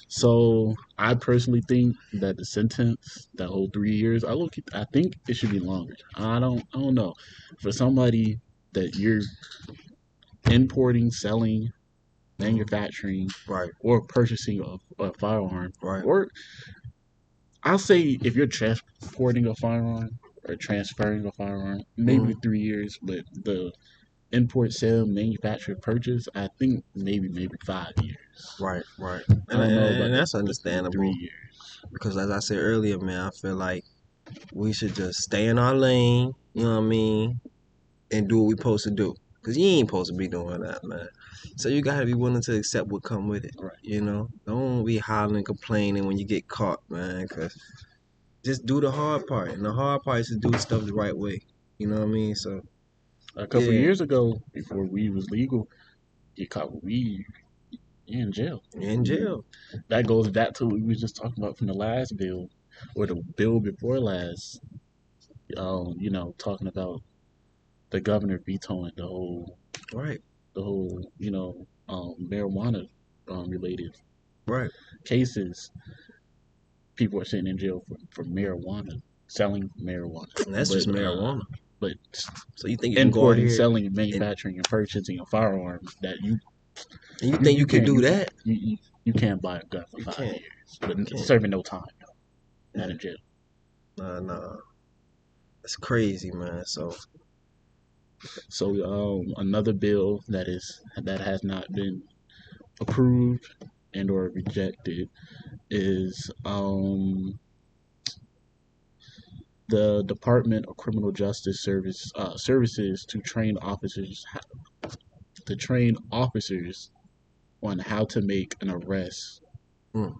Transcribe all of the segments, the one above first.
So I personally think that the sentence, that whole 3 years, I think it should be longer. I don't know. For somebody that you're importing, selling, Mhm. manufacturing, Right, or purchasing a firearm, right. or I'll say if you're transporting a firearm or transferring a firearm, maybe Hmm. 3 years, but the import, sale, manufacture, purchase, I think maybe 5 years. Right, right. I And, don't know and about and that's the three understandable years. because, as I said earlier, man, I feel like we should just stay in our lane. You know what I mean? And do what we supposed to do. Cause you ain't supposed to be doing that, man. So you gotta be willing to accept what come with it. Right. You know, don't be hollering, complaining when you get caught, man. Cause just do the hard part, and the hard part is to do stuff the right way. You know what I mean? So A couple yeah, years ago, before weed was legal, you caught with weed, you're in jail. you're in jail. That goes back to what we was just talking about from the last bill, or the bill before last. Talking about the governor vetoing Right, the whole, marijuana related right. cases. People are sitting in jail for marijuana, selling marijuana, And that's but just marijuana. but So you think you can go out importing, here selling, and and manufacturing and purchasing a firearm that and you you think you you could can't do you can't that? you, you, you can't buy a gun for You five can't. years, You but can't. serving no time, not Yeah. in jail. Nah, nah. That's crazy, man. So So another bill that has not been approved and or rejected is the Department of Criminal Justice Services to train officers on how to make an arrest mm,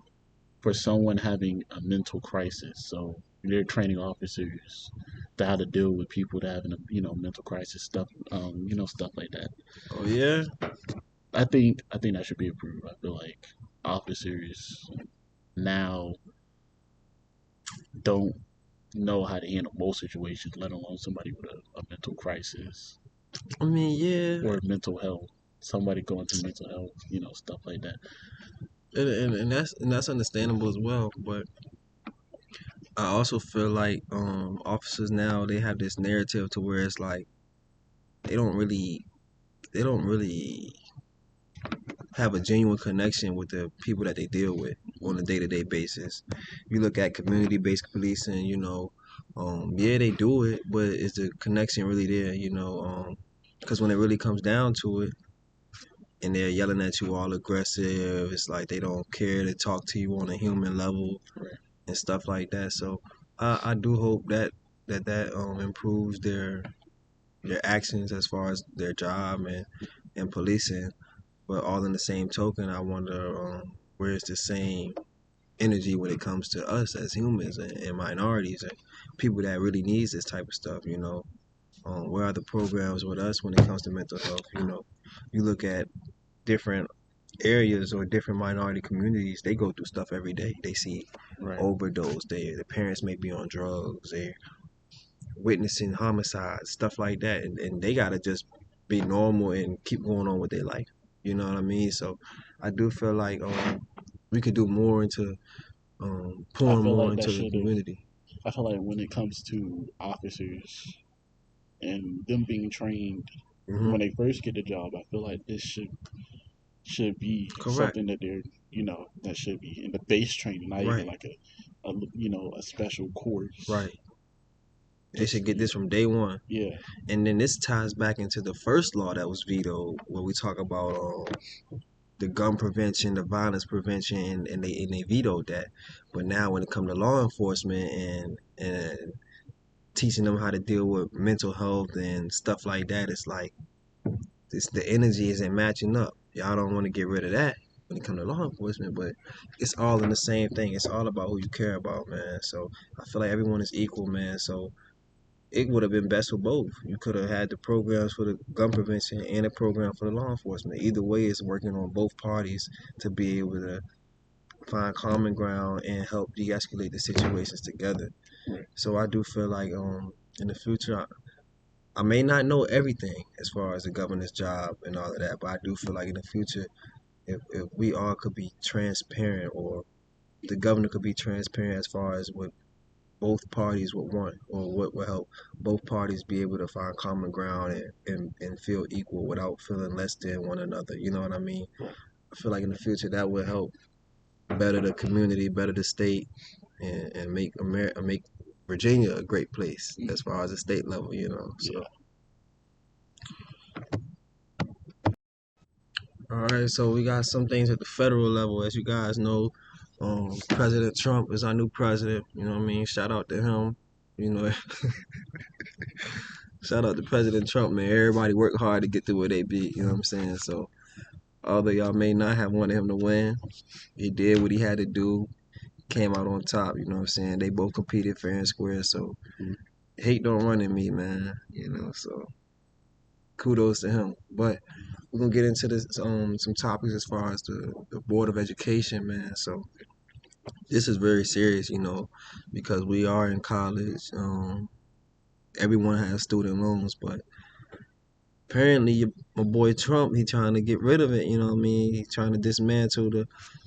for someone having a mental crisis. So they're training officers to how to deal with people that having a mental crisis stuff, stuff like that. oh yeah. I think that should be approved. I feel like officers now don't know how to handle most situations, let alone somebody with a mental crisis I mean, yeah. or mental health. Somebody going through mental health, stuff like that. And that's understandable as well. But I also feel like officers now they have this narrative to where it's like they don't really they don't really have a genuine connection with the people that they deal with on a day-to-day basis. You look at community-based policing, yeah, they do it, but is the connection really there? Because when it really comes down to it, and they're yelling at you all aggressive, it's like they don't care to talk to you on a human level Right. and stuff like that. So I do hope that improves their actions as far as their job and policing. But all in the same token, I wonder where's the same energy when it comes to us as humans and minorities and people that really needs this type of stuff. Where are the programs with us when it comes to mental health? You look at different areas or different minority communities, they go through stuff every day. They see Right. overdose. The parents may be on drugs. They're witnessing homicides, stuff like that, and they gotta just be normal and keep going on with their life. You know what I mean? So I do feel like we could do more into I pouring feel more like that into the should have. community. I feel like when it comes to officers and them being trained Hmm. when they first get the job, I feel like this should be Correct. something that that should be in the base training, not even Right. like a special course. Right. They Just should get this from day one. yeah, And then this ties back into the first law that was vetoed, where we talk about the gun prevention, the violence prevention, and they vetoed that. But now when it comes to law enforcement and teaching them how to deal with mental health and stuff like that, it's like the energy isn't matching up. Y'all don't want to get rid of that when it comes to law enforcement, but it's all in the same thing. It's all about who you care about, man. So I feel like everyone is equal, man. So it would have been best for both. You could have had the programs for the gun prevention and a program for the law enforcement. Either way, it's working on both parties to be able to find common ground and help de-escalate the situations together. right. So I do feel like in the future, I may not know everything as far as the governor's job and all of that, but I do feel like in the future if we all could be transparent, or the governor could be transparent as far as what both parties would want, or what would help both parties be able to find common ground and feel equal without feeling less than one another. You know what I mean? I feel like in the future that would help better the community, better the state, and make make Virginia a great place as far as the state level. So. Yeah. All right, so we got some things at the federal level, as you guys know. President Trump is our new president. You know what I mean? Shout out to him. You know, shout out to President Trump, man. Everybody worked hard to get to where they be. You know what I'm saying? So, although y'all may not have wanted him to win, he did what he had to do. Came out on top. You know what I'm saying? They both competed fair and square. So, hate don't run in me, man. So kudos to him. But we're gonna get into this some topics as far as the Board of Education, man. So this is very serious, because we are in college. Everyone has student loans, but apparently my boy Trump, he trying to get rid of it. You know what I mean? He's trying to dismantle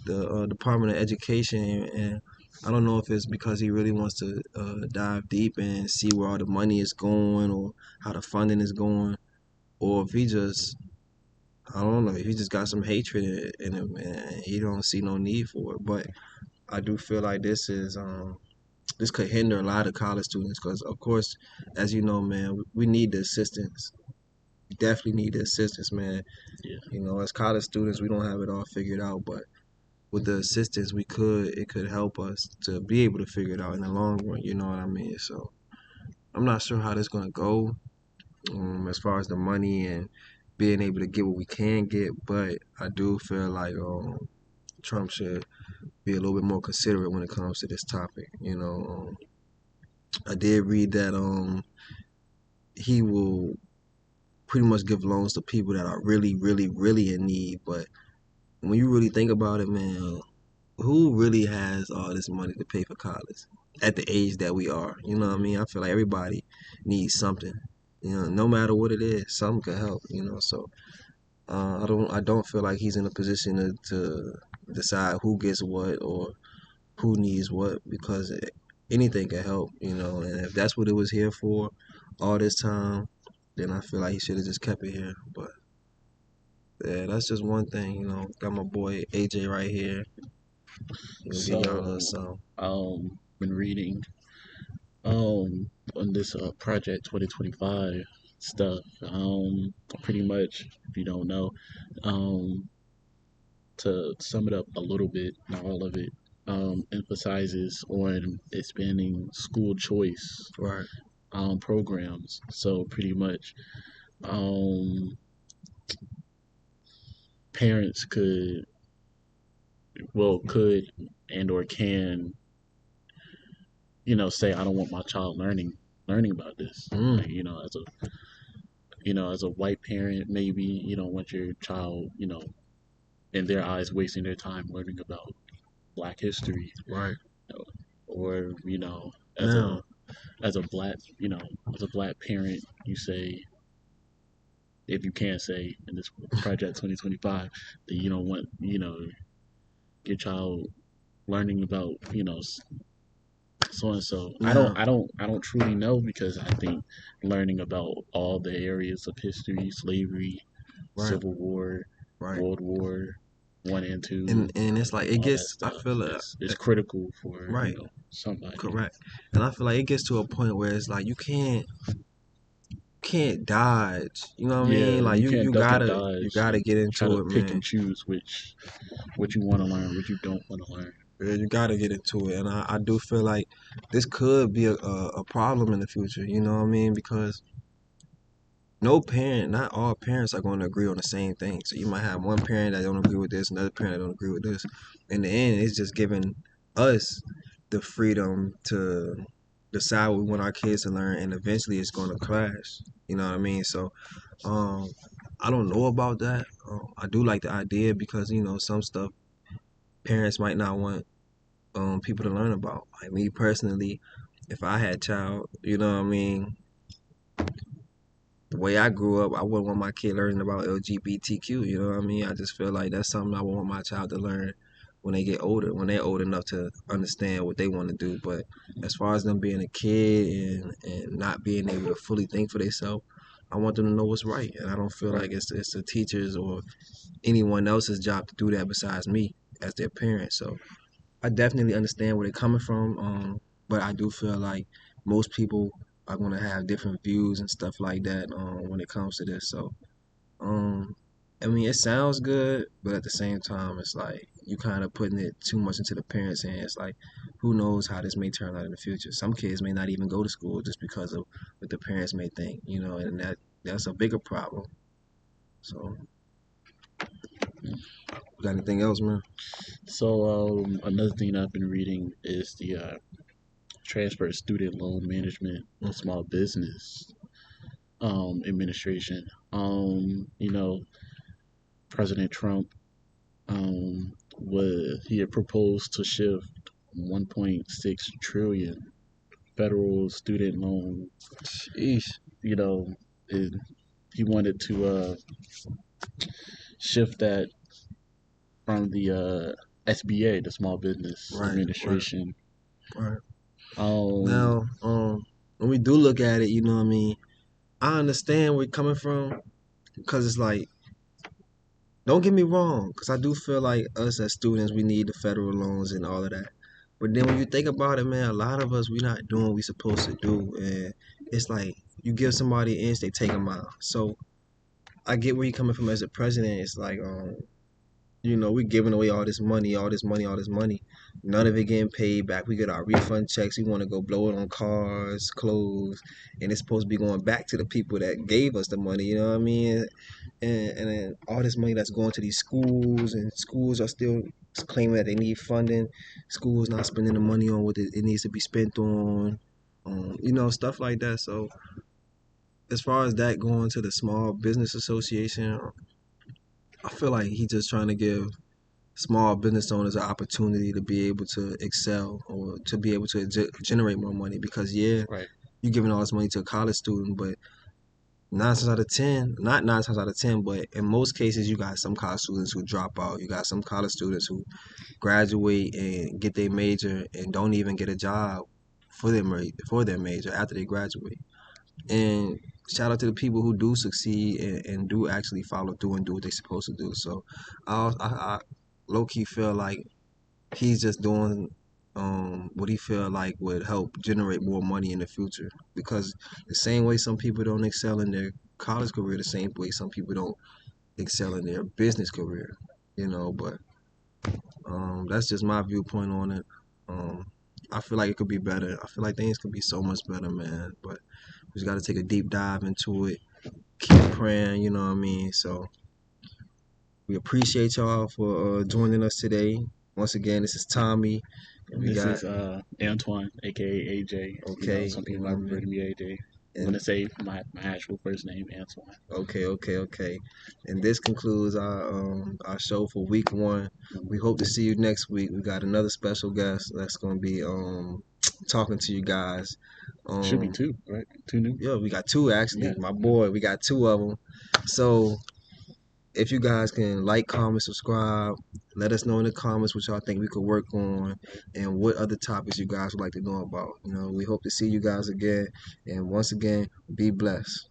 the Department of Education, and I don't know if it's because he really wants to dive deep and see where all the money is going, or how the funding is going, or if he just, I don't know, he just got some hatred in him, and he don't see no need for it. But I do feel like this could hinder a lot of college students, because of course, as you know, man, we need the assistance. We definitely need the assistance, man. Yeah. As college students, we don't have it all figured out, but with the assistance, it could help us to be able to figure it out in the long run. You know what I mean? So I'm not sure how this gonna go, as far as the money and being able to get what we can get, but I do feel like Trump should be a little bit more considerate when it comes to this topic. I did read that he will pretty much give loans to people that are really, really, really in need. But when you really think about it, man, who really has all this money to pay for college at the age that we are? You know what I mean? I feel like everybody needs something. No matter what it is, something could help. So I don't feel like he's in a position to decide who gets what or who needs what, because anything can help. And if that's what it was here for all this time, then I feel like he should have just kept it here. But yeah, that's just one thing. Got my boy AJ right here. He'll give y'all a little So, something. been reading on this project 2025 stuff. Pretty much, if you don't know, um, to sum it up a little bit, not all of it, emphasizes on expanding school choice Right. programs. So pretty much, um, parents could and or can, say I don't want my child learning about this. Mm. Like, as a white parent, maybe you don't want your child, in their eyes, wasting their time learning about Black history, Right. or as Now. a black, as a black parent, you say, if you can say in this project 2025 that you don't want, your child learning about, so and so. Now. I don't truly know, because I think learning about all the areas of history, slavery, Right. Civil War, Right. World War One and Two, And it's like it all that gets. I stuff feel it. is critical for Right. somebody. Correct. And I feel like it gets to a point where it's like you can't dodge. You know what I Yeah, mean? Like you you can't you duck and gotta you dodge gotta and get try into to it, pick man. and choose what you want to learn, what you don't want to learn. Yeah, you gotta get into it, and I do feel like this could be a problem in the future. You know what I mean? Because not all parents are going to agree on the same thing. So you might have one parent that don't agree with this, another parent that don't agree with this. In the end, it's just giving us the freedom to decide what we want our kids to learn, and eventually it's going to clash. You know what I mean? So, um, I don't know about that. I do like the idea, because some stuff parents might not want people to learn about. Like me personally, if I had a child, you know what I mean, the way I grew up, I wouldn't want my kid learning about LGBTQ. You know what I mean? I just feel like that's something I want my child to learn when they get older, when they're old enough to understand what they want to do. But as far as them being a kid and not being able to fully think for themselves, I want them to know what's right. And I don't feel Right. like it's the teachers or anyone else's job to do that besides me as their parent. So I definitely understand where they're coming from, but I do feel like most people are going to have different views and stuff like that when it comes to this. So, um, I mean, it sounds good, but at the same time, it's like you kind of putting it too much into the parents' hands. Like, who knows how this may turn out in the future? Some kids may not even go to school just because of what the parents may think, you know, and that's a bigger problem. So, got anything else, man? So another thing I've been reading is the Transfer Student Loan Management Small Business Administration. You know, President Trump he had proposed to shift 1.6 trillion federal student loan. Sheesh. You know, it, he wanted to shift that from the SBA, the Small Business Right, right, Administration. right. Um, Now, when we do look at it, you know what I mean? I understand where you're coming from because it's like, don't get me wrong, because I do feel like us as students, we need the federal loans and all of that. But then when you think about it, man, a lot of us, we not doing what we supposed to do. And it's like, you give somebody an inch, they take a mile. So I get where you're coming from as a president. It's like, you know, we're giving away all this money, all this money, all this money. None of it getting paid back. We get our refund checks. We want to go blow it on cars, clothes, and it's supposed to be going back to the people that gave us the money. You know what I mean? And then all this money that's going to these schools, and schools are still claiming that they need funding. Schools not spending the money on what it needs to be spent on. You know, stuff like that. So as far as that going to the Small Business Association, I feel like he's just trying to give small business owners an opportunity to be able to excel or to be able to generate more money because yeah, right, you're giving all this money to a college student, but 9 times out of 10, not 9 times out of 10, but in most cases, you got some college students who drop out. You got some college students who graduate and get their major and don't even get a job for their major after they graduate. And shout out to the people who do succeed and do actually follow through and do what they're supposed to do. So I low key feel like he's just doing what he feel like would help generate more money in the future. Because the same way some people don't excel in their college career, the same way some people don't excel in their business career. You know, but that's just my viewpoint on it. Um, I feel like it could be better. I feel like things could be so much better, man. But we just got to take a deep dive into it. Keep praying, you know what I mean? So we appreciate y'all for joining us today. Once again, this is Tommy, and and we this got is Antoine, aka AJ. You know, okay, some you people know might what I refer mean? to me AJ. I'm And gonna say my actual first name, Antoine. okay. And this concludes our show for week one. We hope to see you next week. We got another special guest that's gonna be talking to you guys. Should be Um two, right? Two new. yeah, we got two actually. Yeah. My boy, we got two of them. So if you guys can like, comment, subscribe, let us know in the comments what y'all think we could work on and what other topics you guys would like to know about. You know, we hope to see you guys again. And once again, be blessed.